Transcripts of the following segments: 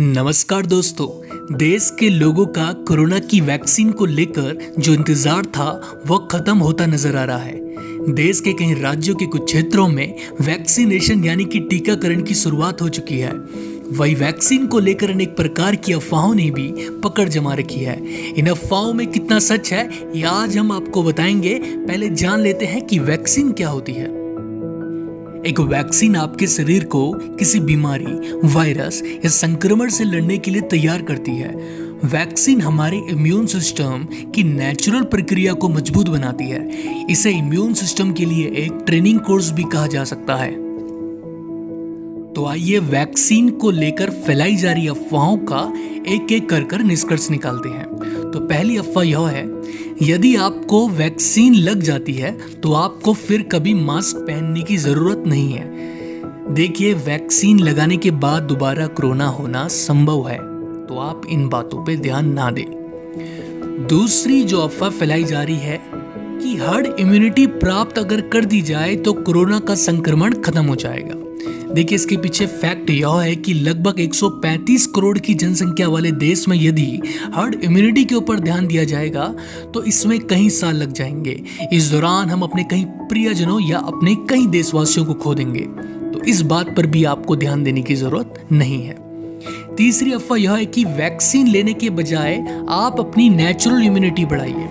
नमस्कार दोस्तों। देश के लोगों का कोरोना की वैक्सीन को लेकर जो इंतजार था वह खत्म होता नजर आ रहा है। देश के कई राज्यों के कुछ क्षेत्रों में वैक्सीनेशन यानी कि टीकाकरण की शुरुआत हो चुकी है। वही वैक्सीन को लेकर अनेक प्रकार की अफवाहों ने भी पकड़ जमा रखी है। इन अफवाहों में कितना सच है ये आज हम आपको बताएंगे। पहले जान लेते हैं कि वैक्सीन क्या होती है। एक वैक्सीन आपके शरीर को किसी बीमारी, वायरस या संक्रमण से लड़ने के लिए तैयार करती है। वैक्सीन हमारे इम्यून सिस्टम की नेचुरल प्रक्रिया को मजबूत बनाती है। इसे इम्यून सिस्टम के लिए एक ट्रेनिंग कोर्स भी कहा जा सकता है। तो आइए वैक्सीन को लेकर फैलाई जा रही अफवाहों का एक एक कर निष्कर्ष निकालते हैं। तो पहली अफवाह यह है, यदि आपको वैक्सीन लग जाती है तो आपको फिर कभी मास्क पहनने की जरूरत नहीं है। देखिए, वैक्सीन लगाने के बाद दोबारा कोरोना होना संभव है, तो आप इन बातों पे ध्यान ना दें। दूसरी जो अफवाह फैलाई जा रही है कि हर्ड इम्यूनिटी प्राप्त अगर कर दी जाए तो कोरोना का संक्रमण खत्म हो जाएगा। देखिए, इसके पीछे फैक्ट यह है कि लगभग 135 करोड़ की जनसंख्या वाले देश में यदि हर्ड इम्यूनिटी के ऊपर ध्यान दिया जाएगा तो इसमें कई साल लग जाएंगे। इस दौरान हम अपने कई प्रियजनों या अपने कई देशवासियों को खो देंगे। तो इस बात पर भी आपको ध्यान देने की जरूरत नहीं है। तीसरी अफवाह यह है कि वैक्सीन लेने के बजाय आप अपनी नेचुरल इम्यूनिटी बढ़ाइए।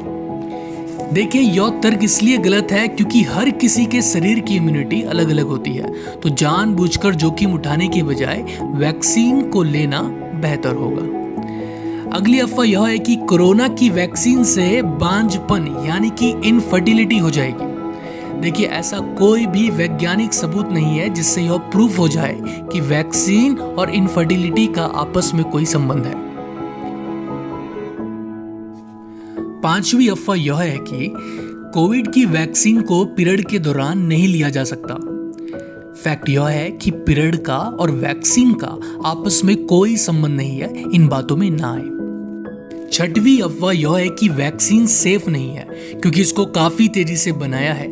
देखिए, यह तर्क इसलिए गलत है क्योंकि हर किसी के शरीर की इम्यूनिटी अलग अलग होती है। तो जानबूझकर जोखिम उठाने के बजाय वैक्सीन को लेना बेहतर होगा। अगली अफवाह यह है कि कोरोना की वैक्सीन से बांझपन यानी कि इनफर्टिलिटी हो जाएगी। देखिए, ऐसा कोई भी वैज्ञानिक सबूत नहीं है जिससे यह प्रूफ हो जाए कि वैक्सीन और इनफर्टिलिटी का आपस में कोई संबंध है। पांचवी अफवाह यह है कि कोविड की वैक्सीन को पीरियड के दौरान नहीं लिया जा सकता। फैक्ट यह है कि पीरियड का और वैक्सीन का आपस में कोई संबंध नहीं है। इन बातों में ना आए। छठवीं अफवाह यह है कि वैक्सीन सेफ नहीं है क्योंकि इसको काफी तेजी से बनाया है।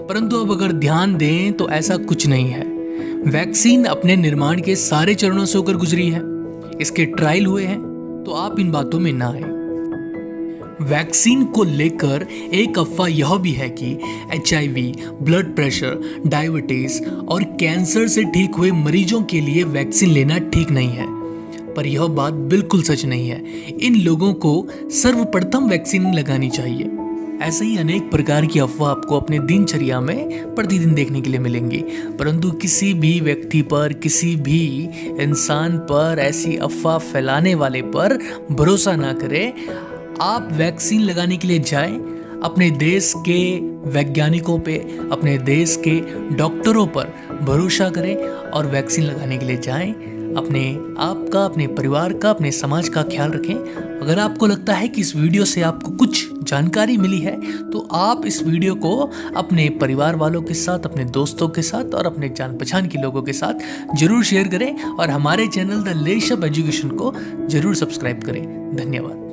परंतु अब अगर ध्यान दें तो ऐसा कुछ नहीं है। वैक्सीन अपने निर्माण के सारे चरणों से होकर गुजरी है, इसके ट्रायल हुए हैं, तो आप इन बातों में ना आए। वैक्सीन को लेकर एक अफवाह यह भी है कि HIV, ब्लड प्रेशर, डायबिटीज और कैंसर से ठीक हुए मरीजों के लिए वैक्सीन लेना ठीक नहीं है। पर यह बात बिल्कुल सच नहीं है। इन लोगों को सर्वप्रथम वैक्सीन लगानी चाहिए। ऐसे ही अनेक प्रकार की अफवाह आपको अपने दिनचर्या में प्रतिदिन देखने के लिए मिलेंगी, परंतु किसी भी व्यक्ति पर, किसी भी इंसान पर ऐसी अफवाह फैलाने वाले पर भरोसा ना करें। आप वैक्सीन लगाने के लिए जाएं, अपने देश के वैज्ञानिकों पे, अपने देश के डॉक्टरों पर भरोसा करें और वैक्सीन लगाने के लिए जाएं। अपने आप का, अपने परिवार का, अपने समाज का ख्याल रखें। अगर आपको लगता है कि इस वीडियो से आपको कुछ जानकारी मिली है तो आप इस वीडियो को अपने परिवार वालों के साथ, अपने दोस्तों के साथ और अपने जान पहचान के लोगों के साथ जरूर शेयर करें और हमारे चैनल द लेशअप एजुकेशन को जरूर सब्सक्राइब करें। धन्यवाद।